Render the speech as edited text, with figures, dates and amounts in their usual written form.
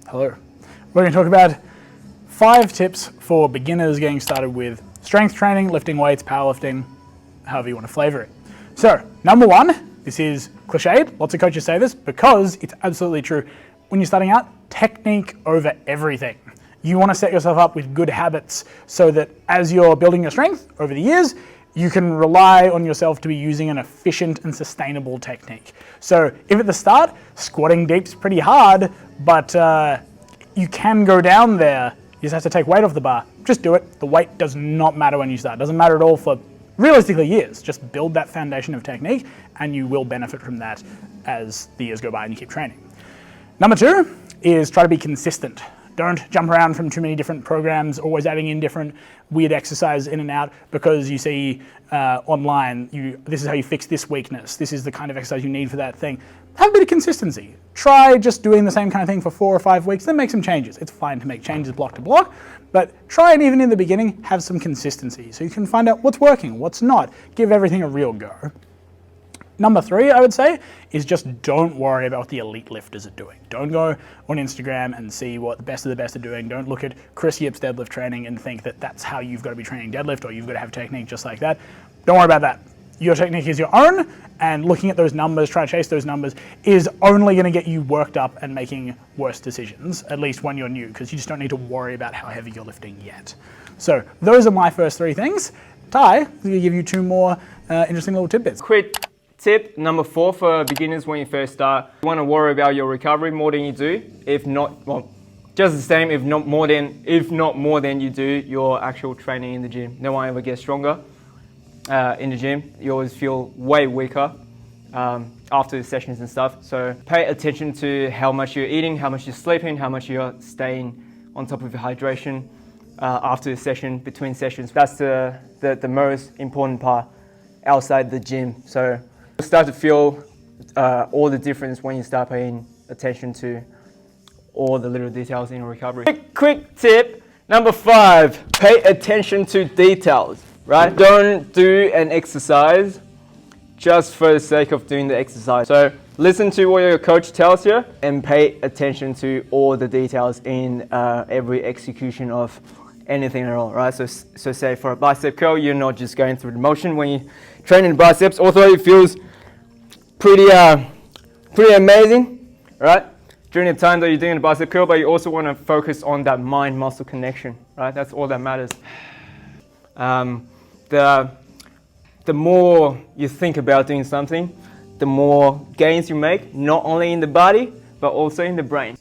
Hello. We're going to talk about 5 tips for beginners getting started with strength training, lifting weights, powerlifting, however you want to flavor it. So, number 1, this is cliched. Lots of coaches say this because it's absolutely true. When you're starting out, technique over everything. You want to set yourself up with good habits so that as you're building your strength over the years, you can rely on yourself to be using an efficient and sustainable technique. So if at the start, squatting deep's pretty hard, but you can go down there, you just have to take weight off the bar. Just do it. The weight does not matter when you start. It doesn't matter at all for realistically years. Just build that foundation of technique and you will benefit from that as the years go by and you keep training. Number 2 is try to be consistent. Don't jump around from too many different programs, always adding in different weird exercises in and out because you see online, this is how you fix this weakness. This is the kind of exercise you need for that thing. Have a bit of consistency. Try just doing the same kind of thing for 4 or 5 weeks, then make some changes. It's fine to make changes block to block, but try and even in the beginning, have some consistency so you can find out what's working, what's not. Give everything a real go. Number 3, I would say, is just don't worry about what the elite lifters are doing. Don't go on Instagram and see what the best of the best are doing. Don't look at Chris Yip's deadlift training and think that that's how you've got to be training deadlift or you've got to have technique just like that. Don't worry about that. Your technique is your own, and looking at those numbers, trying to chase those numbers, is only going to get you worked up and making worse decisions, at least when you're new, because you just don't need to worry about how heavy you're lifting yet. So those are my first 3 things. Ty is going to give you 2 more interesting little tidbits. Quick tip number 4 for beginners when you first start. You want to worry about your recovery more than you do. If not, well, just the same, if not more than you do your actual training in the gym. No one ever gets stronger in the gym. You always feel way weaker after the sessions and stuff. So pay attention to how much you're eating, how much you're sleeping, how much you're staying on top of your hydration after the session, between sessions. That's the most important part outside the gym. So you'll start to feel all the difference when you start paying attention to all the little details in recovery. Quick tip number 5, pay attention to details, right? Don't do an exercise just for the sake of doing the exercise. So listen to what your coach tells you and pay attention to all the details in every execution of anything at all, right? So say for a bicep curl, you're not just going through the motion when you train in biceps, although it feels pretty amazing, right? During the time that you're doing a bicep curl, but you also want to focus on that mind-muscle connection, right? That's all that matters. The more you think about doing something, the more gains you make, not only in the body, but also in the brain.